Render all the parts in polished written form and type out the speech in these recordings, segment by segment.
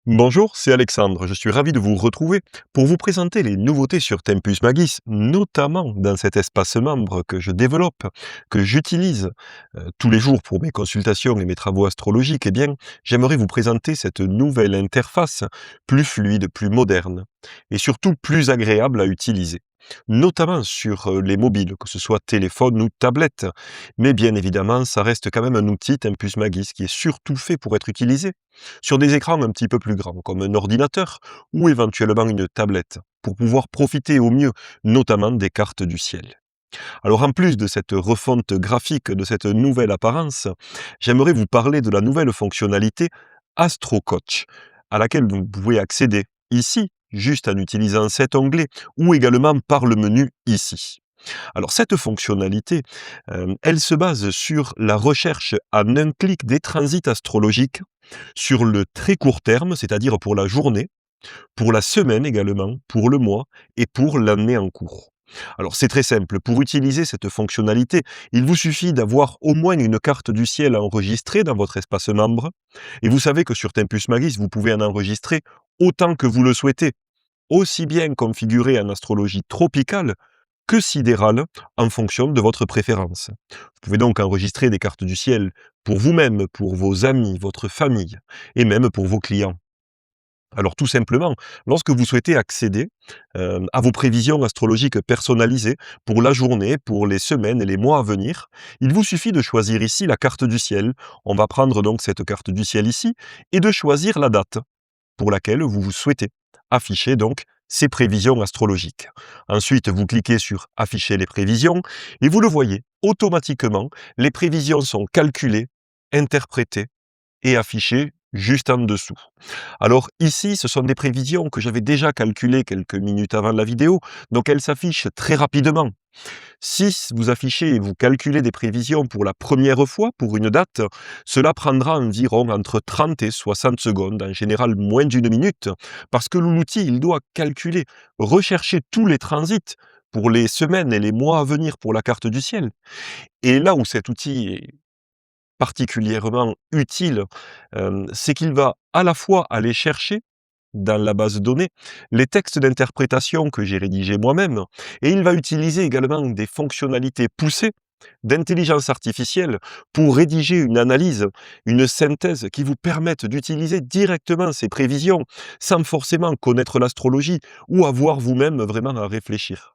Bonjour, c'est Alexandre. Je suis ravi de vous retrouver pour vous présenter les nouveautés sur Tempus Magis, notamment dans cet espace membre que je développe, que j'utilise tous les jours pour mes consultations et mes travaux astrologiques. Eh bien, j'aimerais vous présenter cette nouvelle interface plus fluide, plus moderne et surtout plus agréable à utiliser. Notamment sur les mobiles, que ce soit téléphone ou tablette. Mais bien évidemment, ça reste quand même un outil Tempus Magis qui est surtout fait pour être utilisé sur des écrans un petit peu plus grands, comme un ordinateur ou éventuellement une tablette, pour pouvoir profiter au mieux, notamment des cartes du ciel. Alors en plus de cette refonte graphique, de cette nouvelle apparence, j'aimerais vous parler de la nouvelle fonctionnalité Astro Coach, à laquelle vous pouvez accéder ici, juste en utilisant cet onglet, ou également par le menu ici. Alors cette fonctionnalité, elle se base sur la recherche en un clic des transits astrologiques, sur le très court terme, c'est-à-dire pour la journée, pour la semaine également, pour le mois et pour l'année en cours. Alors c'est très simple, pour utiliser cette fonctionnalité, il vous suffit d'avoir au moins une carte du ciel enregistrée dans votre espace membre, et vous savez que sur Tempus Magis, vous pouvez en enregistrer autant que vous le souhaitez, aussi bien configuré en astrologie tropicale que sidérale en fonction de votre préférence. Vous pouvez donc enregistrer des cartes du ciel pour vous-même, pour vos amis, votre famille et même pour vos clients. Alors tout simplement, lorsque vous souhaitez accéder à vos prévisions astrologiques personnalisées pour la journée, pour les semaines et les mois à venir, il vous suffit de choisir ici la carte du ciel. On va prendre donc cette carte du ciel ici et de choisir la date pour laquelle vous souhaitez afficher donc ces prévisions astrologiques. Ensuite, vous cliquez sur afficher les prévisions et vous le voyez, automatiquement, les prévisions sont calculées, interprétées et affichées juste en dessous. Alors ici, ce sont des prévisions que j'avais déjà calculées quelques minutes avant la vidéo, donc elles s'affichent très rapidement. Si vous affichez et vous calculez des prévisions pour la première fois, pour une date, cela prendra environ entre 30 et 60 secondes, en général moins d'une minute, parce que l'outil, il doit calculer, rechercher tous les transits pour les semaines et les mois à venir pour la carte du ciel. Et là où cet outil est particulièrement utile, c'est qu'il va à la fois aller chercher dans la base de données les textes d'interprétation que j'ai rédigés moi-même, et il va utiliser également des fonctionnalités poussées d'intelligence artificielle pour rédiger une analyse, une synthèse qui vous permette d'utiliser directement ces prévisions sans forcément connaître l'astrologie ou avoir vous-même vraiment à réfléchir.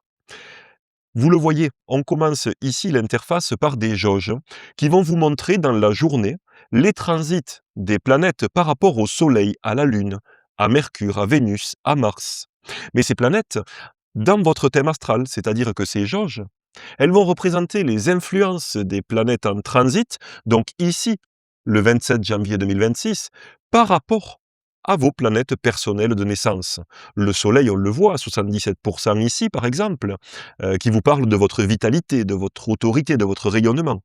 Vous le voyez, on commence ici l'interface par des jauges qui vont vous montrer dans la journée les transits des planètes par rapport au Soleil, à la Lune, à Mercure, à Vénus, à Mars. Mais ces planètes, dans votre thème astral, c'est-à-dire que ces jauges, elles vont représenter les influences des planètes en transit, donc ici, le 27 janvier 2026, par rapport à vos planètes personnelles de naissance. Le Soleil, on le voit, à 77% ici, par exemple, qui vous parle de votre vitalité, de votre autorité, de votre rayonnement,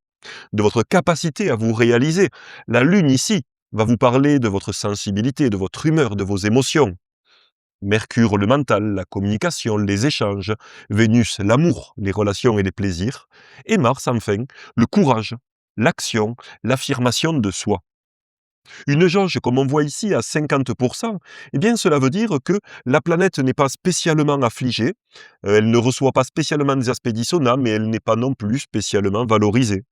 de votre capacité à vous réaliser. La Lune, ici, va vous parler de votre sensibilité, de votre humeur, de vos émotions. Mercure, le mental, la communication, les échanges. Vénus, l'amour, les relations et les plaisirs. Et Mars, enfin, le courage, l'action, l'affirmation de soi. Une jauge, comme on voit ici, à 50%, eh bien cela veut dire que la planète n'est pas spécialement affligée, elle ne reçoit pas spécialement des aspects dissonants, mais elle n'est pas non plus spécialement valorisée.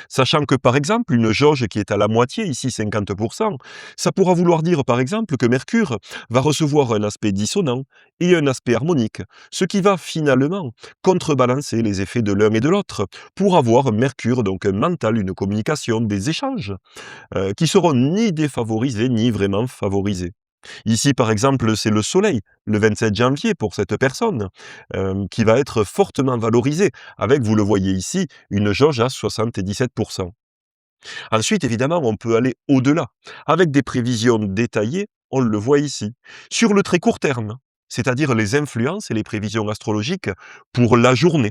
Sachant que, par exemple, une jauge qui est à la moitié, ici 50%, ça pourra vouloir dire, par exemple, que Mercure va recevoir un aspect dissonant et un aspect harmonique, ce qui va finalement contrebalancer les effets de l'un et de l'autre, pour avoir Mercure, donc un mental, une communication, des échanges, qui seront ni défavorisés, ni vraiment favorisés. Ici, par exemple, c'est le soleil, le 27 janvier pour cette personne, qui va être fortement valorisé, avec, vous le voyez ici, une jauge à 77%. Ensuite, évidemment, on peut aller au-delà, avec des prévisions détaillées, on le voit ici, sur le très court terme, c'est-à-dire les influences et les prévisions astrologiques pour la journée.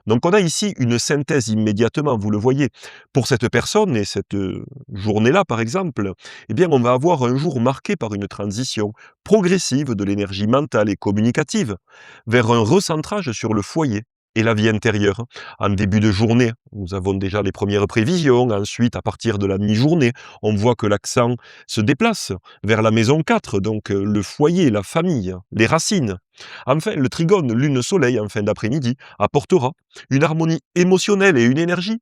Donc on a ici une synthèse immédiatement, vous le voyez. Pour cette personne et cette journée-là, par exemple, eh bien on va avoir un jour marqué par une transition progressive de l'énergie mentale et communicative vers un recentrage sur le foyer et la vie intérieure. En début de journée, nous avons déjà les premières prévisions. Ensuite, à partir de la mi-journée, on voit que l'accent se déplace vers la maison 4, donc le foyer, la famille, les racines. Enfin, le trigone Lune-Soleil en fin d'après-midi apportera une harmonie émotionnelle et une énergie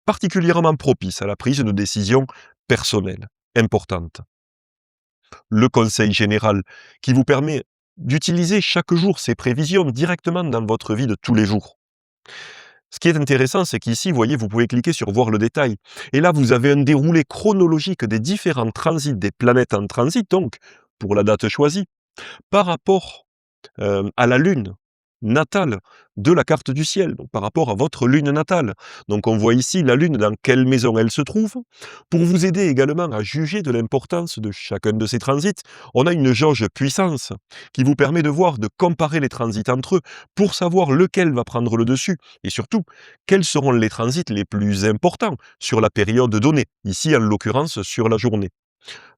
particulièrement propice à la prise de décisions personnelles importantes. Le conseil général qui vous permet d'utiliser chaque jour ces prévisions directement dans votre vie de tous les jours. Ce qui est intéressant, c'est qu'ici, vous voyez, vous pouvez cliquer sur voir le détail. Et là, vous avez un déroulé chronologique des différents transits des planètes en transit, donc, pour la date choisie, par rapport à la lune natale de la carte du ciel, donc par rapport à votre lune natale. Donc on voit ici la lune dans quelle maison elle se trouve. Pour vous aider également à juger de l'importance de chacun de ces transits, on a une jauge puissance qui vous permet de voir, de comparer les transits entre eux pour savoir lequel va prendre le dessus et surtout quels seront les transits les plus importants sur la période donnée, ici en l'occurrence sur la journée.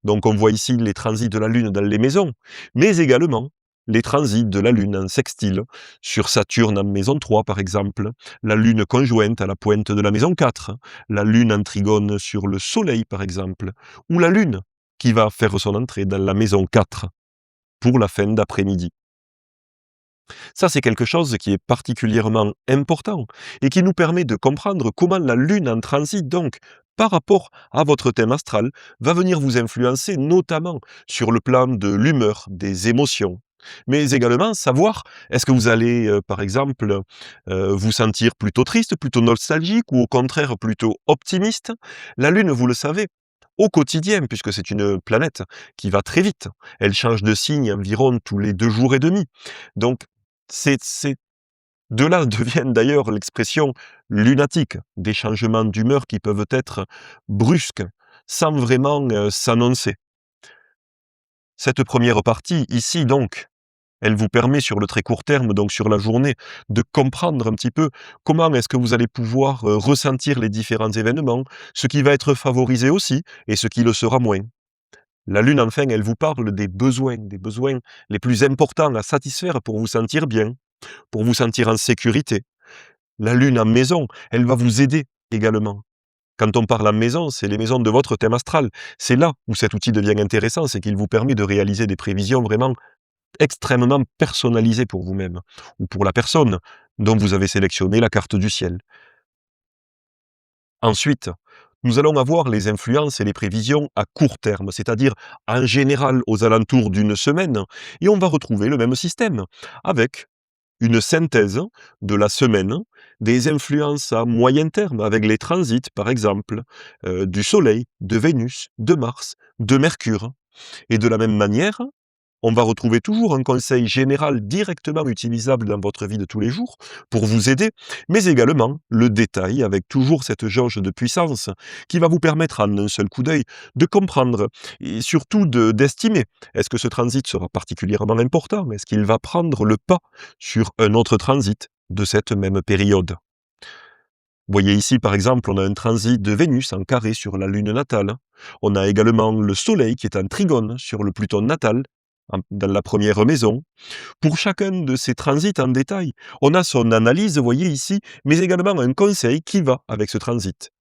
Donc on voit ici les transits de la Lune dans les maisons, mais également les transits de la Lune en sextile, sur Saturne en maison 3 par exemple, la Lune conjointe à la pointe de la maison 4, la Lune en trigone sur le Soleil par exemple, ou la Lune qui va faire son entrée dans la maison 4 pour la fin d'après-midi. Ça, c'est quelque chose qui est particulièrement important et qui nous permet de comprendre comment la Lune en transit, donc, par rapport à votre thème astral, va venir vous influencer, notamment sur le plan de l'humeur, des émotions. Mais également savoir, est-ce que vous allez, par exemple, vous sentir plutôt triste, plutôt nostalgique ou au contraire plutôt optimiste? La Lune, vous le savez, au quotidien, puisque c'est une planète qui va très vite. Elle change de signe environ tous les 2 jours et demi. Donc c'est de là deviennent d'ailleurs l'expression lunatique, des changements d'humeur qui peuvent être brusques, sans vraiment, s'annoncer. Cette première partie, ici donc, elle vous permet sur le très court terme, donc sur la journée, de comprendre un petit peu comment est-ce que vous allez pouvoir, ressentir les différents événements, ce qui va être favorisé aussi et ce qui le sera moins. La Lune, enfin, elle vous parle des besoins les plus importants à satisfaire pour vous sentir bien, pour vous sentir en sécurité. La Lune en maison, elle va vous aider également. Quand on parle en maison, c'est les maisons de votre thème astral. C'est là où cet outil devient intéressant, c'est qu'il vous permet de réaliser des prévisions vraiment extrêmement personnalisées pour vous-même ou pour la personne dont vous avez sélectionné la carte du ciel. Ensuite, nous allons avoir les influences et les prévisions à court terme, c'est-à-dire en général aux alentours d'une semaine, et on va retrouver le même système, avec une synthèse de la semaine, des influences à moyen terme, avec les transits, par exemple, du Soleil, de Vénus, de Mars, de Mercure. Et de la même manière, on va retrouver toujours un conseil général directement utilisable dans votre vie de tous les jours pour vous aider, mais également le détail avec toujours cette jauge de puissance qui va vous permettre en un seul coup d'œil de comprendre et surtout d'estimer. Est-ce que ce transit sera particulièrement important? Est-ce qu'il va prendre le pas sur un autre transit de cette même période? Vous voyez ici, par exemple, on a un transit de Vénus en carré sur la Lune natale. On a également le Soleil qui est en trigone sur le Pluton natal, dans la première maison. Pour chacun de ces transits en détail, on a son analyse, vous voyez ici, mais également un conseil qui va avec ce transit.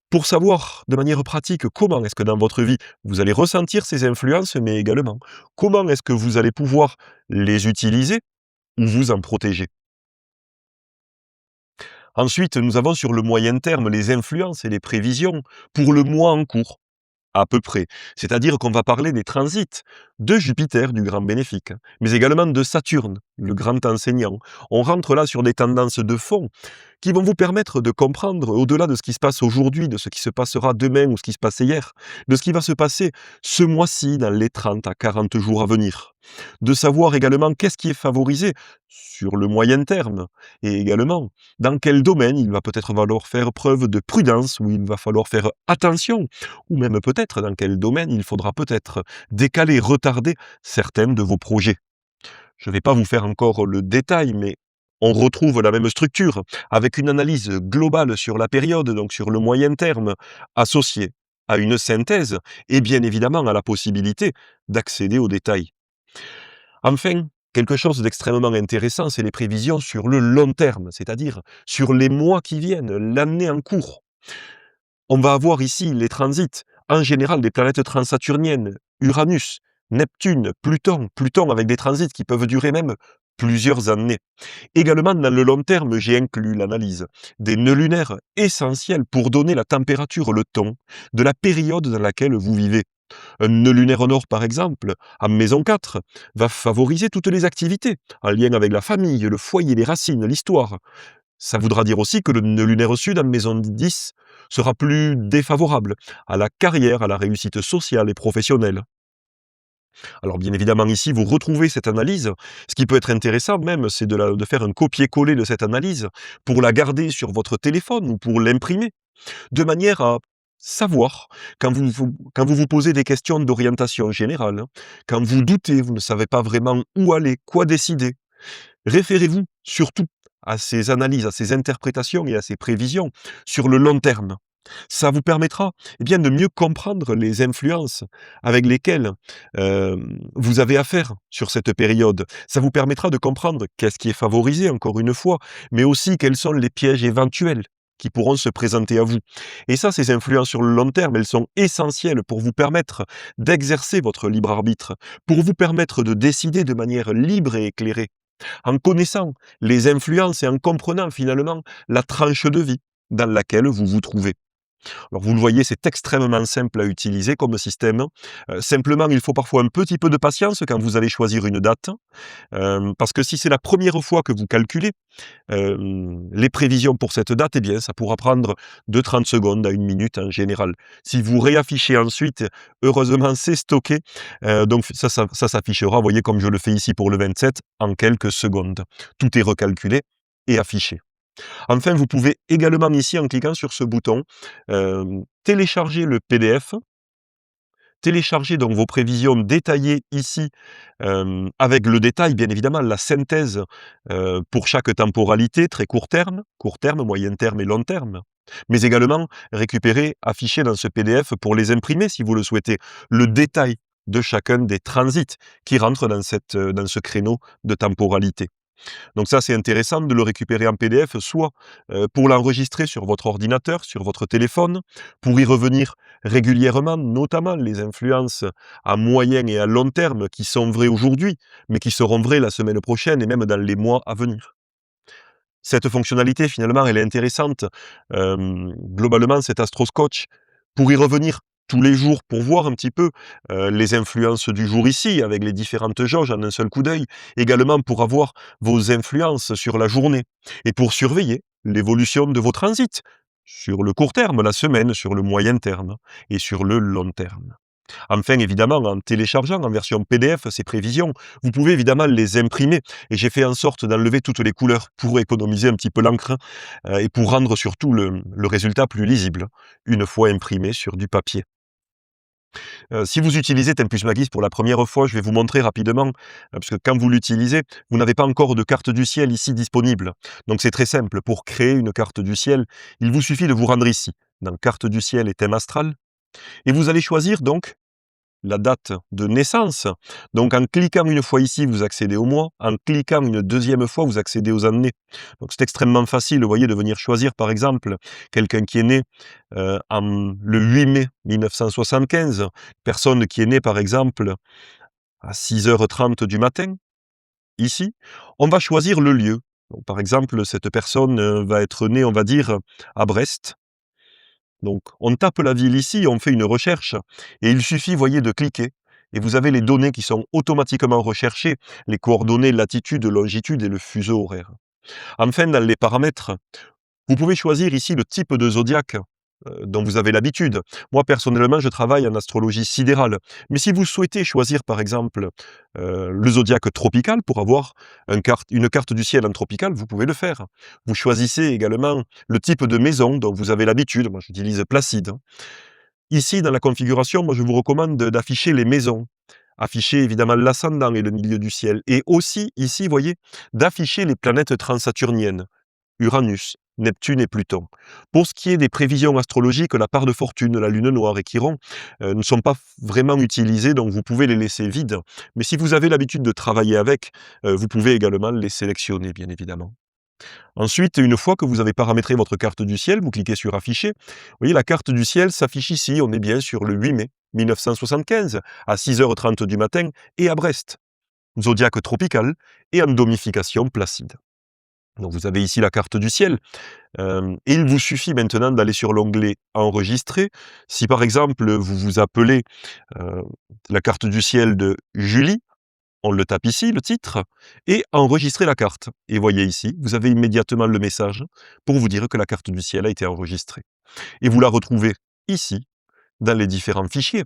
Pour savoir de manière pratique comment est-ce que dans votre vie vous allez ressentir ces influences, mais également comment est-ce que vous allez pouvoir les utiliser ou vous en protéger. Ensuite, nous avons sur le moyen terme les influences et les prévisions pour le mois en cours, à peu près. C'est-à-dire qu'on va parler des transits de Jupiter, du grand bénéfique, mais également de Saturne, le grand enseignant. On rentre là sur des tendances de fond qui vont vous permettre de comprendre, au-delà de ce qui se passe aujourd'hui, de ce qui se passera demain ou ce qui se passait hier, de ce qui va se passer ce mois-ci dans les 30 à 40 jours à venir. De savoir également qu'est-ce qui est favorisé sur le moyen terme et également dans quel domaine il va peut-être falloir faire preuve de prudence, où il va falloir faire attention, ou même peut-être dans quel domaine il faudra peut-être décaler, retarder certains de vos projets. Je ne vais pas vous faire encore le détail, mais on retrouve la même structure, avec une analyse globale sur la période, donc sur le moyen terme, associée à une synthèse, et bien évidemment à la possibilité d'accéder aux détails. Enfin, Quelque chose d'extrêmement intéressant, c'est les prévisions sur le long terme, c'est-à-dire sur les mois qui viennent, l'année en cours. On va avoir ici les transits, en général des planètes transsaturniennes, Uranus, Neptune, Pluton avec des transits qui peuvent durer même plusieurs années. Également, dans le long terme, j'ai inclus l'analyse des nœuds lunaires essentiels pour donner la température, le ton de la période dans laquelle vous vivez. Un nœud lunaire au nord, par exemple, en maison 4, va favoriser toutes les activités, en lien avec la famille, le foyer, les racines, l'histoire. Ça voudra dire aussi que le nœud lunaire au sud, en maison 10, sera plus défavorable à la carrière, à la réussite sociale et professionnelle. Alors bien évidemment ici, vous retrouvez cette analyse. Ce qui peut être intéressant même, c'est de faire un copier-coller de cette analyse pour la garder sur votre téléphone ou pour l'imprimer, de manière à savoir, quand vous posez des questions d'orientation générale, hein, quand vous doutez, vous ne savez pas vraiment où aller, quoi décider, référez-vous surtout à ces analyses, à ces interprétations et à ces prévisions sur le long terme. Ça vous permettra bien, de mieux comprendre les influences avec lesquelles vous avez affaire sur cette période. Ça vous permettra de comprendre qu'est-ce qui est favorisé, encore une fois, mais aussi quels sont les pièges éventuels qui pourront se présenter à vous. Et ça, ces influences sur le long terme, elles sont essentielles pour vous permettre d'exercer votre libre arbitre, pour vous permettre de décider de manière libre et éclairée, en connaissant les influences et en comprenant finalement la tranche de vie dans laquelle vous vous trouvez. Alors vous le voyez, c'est extrêmement simple à utiliser comme système. Simplement, il faut parfois un petit peu de patience quand vous allez choisir une date, parce que si c'est la première fois que vous calculez les prévisions pour cette date, eh bien, ça pourra prendre de 30 secondes à 1 minute en général. Si vous réaffichez ensuite, heureusement, c'est stocké, donc ça s'affichera, vous voyez, comme je le fais ici pour le 27, en quelques secondes. Tout est recalculé et affiché. Enfin, vous pouvez également ici, en cliquant sur ce bouton, télécharger le PDF, télécharger donc vos prévisions détaillées ici, avec le détail, bien évidemment, la synthèse pour chaque temporalité, très court terme, moyen terme et long terme. Mais également récupérer, afficher dans ce PDF pour les imprimer si vous le souhaitez, le détail de chacun des transits qui rentrent dans ce créneau de temporalité. Donc ça, c'est intéressant de le récupérer en PDF, soit pour l'enregistrer sur votre ordinateur, sur votre téléphone, pour y revenir régulièrement, notamment les influences à moyen et à long terme qui sont vraies aujourd'hui, mais qui seront vraies la semaine prochaine et même dans les mois à venir. Cette fonctionnalité, finalement, elle est intéressante. Globalement, cet AstroScotch, pour y revenir tous les jours, pour voir un petit peu les influences du jour ici, avec les différentes jauges en un seul coup d'œil, également pour avoir vos influences sur la journée, et pour surveiller l'évolution de vos transits, sur le court terme, la semaine, sur le moyen terme, et sur le long terme. Enfin, évidemment, en téléchargeant en version PDF ces prévisions, vous pouvez évidemment les imprimer. Et j'ai fait en sorte d'enlever toutes les couleurs pour économiser un petit peu l'encre et pour rendre surtout le résultat plus lisible, une fois imprimé sur du papier. Si vous utilisez Tempus Magis pour la première fois, je vais vous montrer rapidement, parce que quand vous l'utilisez, vous n'avez pas encore de carte du ciel ici disponible. Donc c'est très simple, pour créer une carte du ciel, il vous suffit de vous rendre ici, dans Carte du ciel et thème astral, et vous allez choisir donc la date de naissance. Donc en cliquant une fois ici, vous accédez au mois. En cliquant une deuxième fois, vous accédez aux années. Donc c'est extrêmement facile, vous voyez, de venir choisir par exemple quelqu'un qui est né le 8 mai 1975, personne qui est née par exemple à 6h30 du matin, ici. On va choisir le lieu. Donc, par exemple, cette personne va être née, on va dire, à Brest. Donc, on tape la ville ici, on fait une recherche, et il suffit, voyez, de cliquer, et vous avez les données qui sont automatiquement recherchées, les coordonnées latitude, longitude et le fuseau horaire. Enfin, dans les paramètres, vous pouvez choisir ici le type de zodiaque dont vous avez l'habitude. Moi, personnellement, je travaille en astrologie sidérale. Mais si vous souhaitez choisir, par exemple, le zodiaque tropical pour avoir une carte du ciel en tropical, vous pouvez le faire. Vous choisissez également le type de maison dont vous avez l'habitude. Moi, j'utilise Placide, hein. Ici, dans la configuration, moi, je vous recommande d'afficher les maisons. Afficher évidemment l'ascendant et le milieu du ciel. Et aussi, ici, vous voyez, d'afficher les planètes transsaturniennes. Uranus, Neptune et Pluton. Pour ce qui est des prévisions astrologiques, la part de fortune, la lune noire et Chiron ne sont pas vraiment utilisés, donc vous pouvez les laisser vides. Mais si vous avez l'habitude de travailler avec, vous pouvez également les sélectionner, bien évidemment. Ensuite, une fois que vous avez paramétré votre carte du ciel, vous cliquez sur Afficher. Vous voyez, la carte du ciel s'affiche ici. On est bien sur le 8 mai 1975, à 6h30 du matin, et à Brest. Zodiaque tropical et en domification placide. Donc vous avez ici la carte du ciel. Et il vous suffit maintenant d'aller sur l'onglet Enregistrer. Si par exemple, vous vous appelez la carte du ciel de Julie, on le tape ici, le titre, et enregistrer la carte. Et voyez ici, vous avez immédiatement le message pour vous dire que la carte du ciel a été enregistrée. Et vous la retrouvez ici, dans les différents fichiers.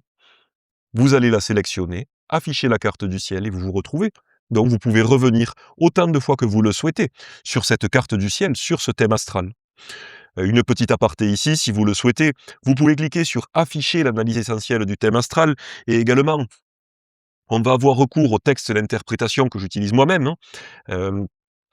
Vous allez la sélectionner, afficher la carte du ciel et vous vous retrouvez. Donc vous pouvez revenir autant de fois que vous le souhaitez sur cette carte du ciel, sur ce thème astral. Une petite aparté ici, si vous le souhaitez, vous pouvez cliquer sur afficher l'analyse essentielle du thème astral et également on va avoir recours au texte d'interprétation que j'utilise moi-même, hein,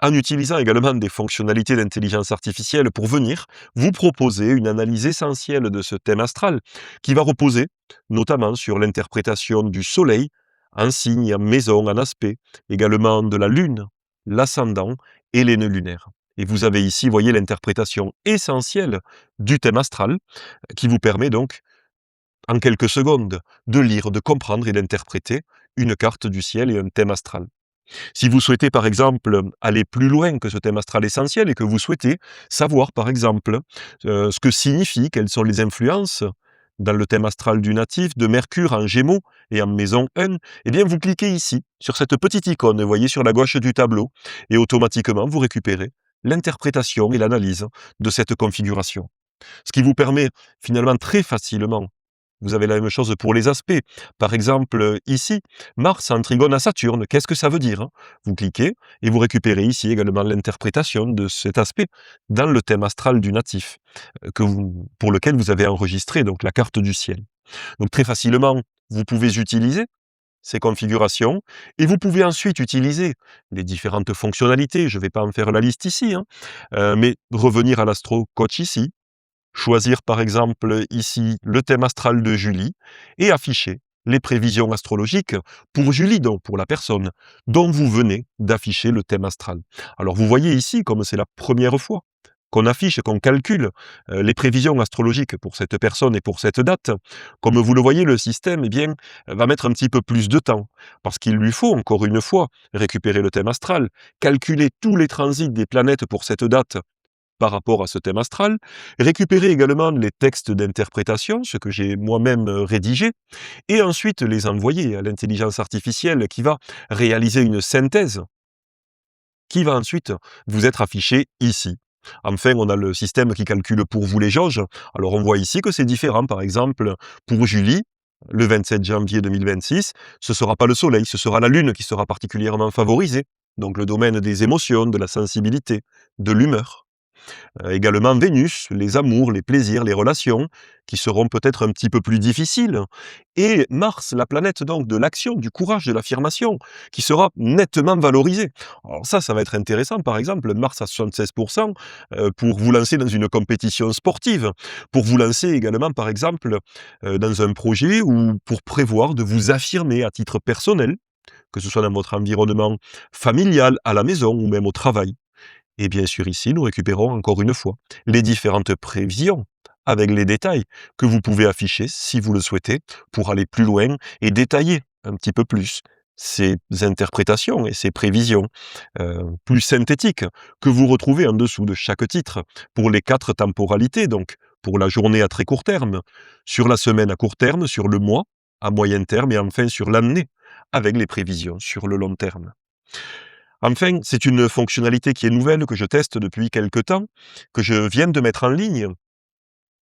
en utilisant également des fonctionnalités d'intelligence artificielle pour venir vous proposer une analyse essentielle de ce thème astral, qui va reposer notamment sur l'interprétation du soleil en signe, en maison, en aspect, également de la lune, l'ascendant et les nœuds lunaires. Et vous avez ici, vous voyez, l'interprétation essentielle du thème astral, qui vous permet donc en quelques secondes, de lire, de comprendre et d'interpréter une carte du ciel et un thème astral. Si vous souhaitez par exemple aller plus loin que ce thème astral essentiel et que vous souhaitez savoir par exemple ce que signifie, quelles sont les influences dans le thème astral du natif de Mercure en Gémeaux et en maison 1, eh bien vous cliquez ici sur cette petite icône, vous voyez sur la gauche du tableau, et automatiquement vous récupérez l'interprétation et l'analyse de cette configuration. Ce qui vous permet finalement très facilement, vous avez la même chose pour les aspects. Par exemple, ici, Mars en trigone à Saturne, qu'est-ce que ça veut dire, hein? Vous cliquez et vous récupérez ici également l'interprétation de cet aspect dans le thème astral du natif, pour lequel vous avez enregistré donc la carte du ciel. Donc très facilement, vous pouvez utiliser ces configurations et vous pouvez ensuite utiliser les différentes fonctionnalités. Je ne vais pas en faire la liste ici, hein, mais revenir à l'Astro Coach ici, choisir par exemple ici le thème astral de Julie et afficher les prévisions astrologiques pour Julie, donc pour la personne dont vous venez d'afficher le thème astral. Alors vous voyez ici, comme c'est la première fois qu'on affiche et qu'on calcule les prévisions astrologiques pour cette personne et pour cette date, comme vous le voyez, le système eh bien, va mettre un petit peu plus de temps, parce qu'il lui faut, encore une fois, récupérer le thème astral, calculer tous les transits des planètes pour cette date, par rapport à ce thème astral, récupérer également les textes d'interprétation, ce que j'ai moi-même rédigé, et ensuite les envoyer à l'intelligence artificielle qui va réaliser une synthèse, qui va ensuite vous être affichée ici. Enfin, on a le système qui calcule pour vous les jauges. Alors on voit ici que c'est différent. Par exemple, pour Julie, le 27 janvier 2026, ce ne sera pas le soleil, ce sera la lune qui sera particulièrement favorisée. Donc le domaine des émotions, de la sensibilité, de l'humeur. Également Vénus, les amours, les plaisirs, les relations, qui seront peut-être un petit peu plus difficiles. Et Mars, la planète donc de l'action, du courage, de l'affirmation, qui sera nettement valorisée. Alors ça va être intéressant, par exemple, Mars à 76%, pour vous lancer dans une compétition sportive, pour vous lancer également, par exemple, dans un projet ou pour prévoir de vous affirmer à titre personnel, que ce soit dans votre environnement familial, à la maison ou même au travail. Et bien sûr, ici, nous récupérons encore une fois les différentes prévisions avec les détails que vous pouvez afficher si vous le souhaitez pour aller plus loin et détailler un petit peu plus ces interprétations et ces prévisions plus synthétiques que vous retrouvez en dessous de chaque titre pour les 4 temporalités, donc pour la journée à très court terme, sur la semaine à court terme, sur le mois à moyen terme et enfin sur l'année avec les prévisions sur le long terme. Enfin, c'est une fonctionnalité qui est nouvelle, que je teste depuis quelque temps, que je viens de mettre en ligne,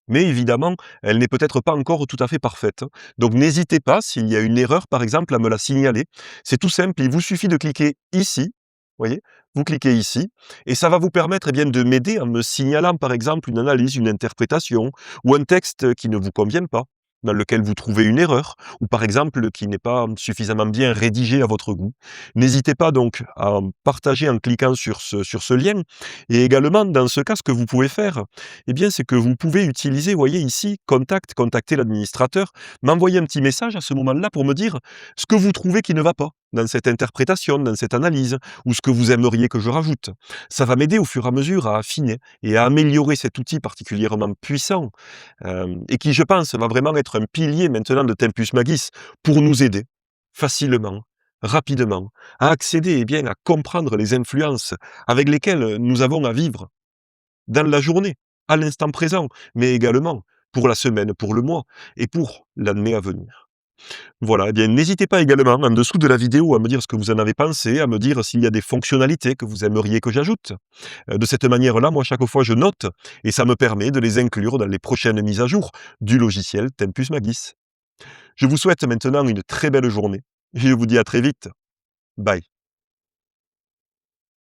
mais évidemment, elle n'est peut-être pas encore tout à fait parfaite. Donc n'hésitez pas, s'il y a une erreur, par exemple, à me la signaler. C'est tout simple, il vous suffit de cliquer ici, voyez, vous cliquez ici, et ça va vous permettre eh bien, de m'aider en me signalant, par exemple, une analyse, une interprétation, ou un texte qui ne vous convient pas. dans lequel vous trouvez une erreur ou par exemple qui n'est pas suffisamment bien rédigé à votre goût. N'hésitez pas donc à en partager en cliquant sur ce lien et également dans ce cas, ce que vous pouvez faire, eh bien, c'est que vous pouvez utiliser, vous voyez ici, contact, contacter l'administrateur, m'envoyer un petit message à ce moment-là pour me dire ce que vous trouvez qui ne va pas dans cette interprétation, dans cette analyse ou ce que vous aimeriez que je rajoute. Ça va m'aider au fur et à mesure à affiner et à améliorer cet outil particulièrement puissant et qui, je pense, va vraiment être un pilier maintenant de Tempus Magis pour nous aider facilement, rapidement, à accéder et bien, à comprendre les influences avec lesquelles nous avons à vivre dans la journée, à l'instant présent, mais également pour la semaine, pour le mois et pour l'année à venir. Voilà, eh bien, n'hésitez pas également en dessous de la vidéo à me dire ce que vous en avez pensé, à me dire s'il y a des fonctionnalités que vous aimeriez que j'ajoute. De cette manière-là, moi, chaque fois, je note et ça me permet de les inclure dans les prochaines mises à jour du logiciel Tempus Magis. Je vous souhaite maintenant une très belle journée et je vous dis à très vite. Bye.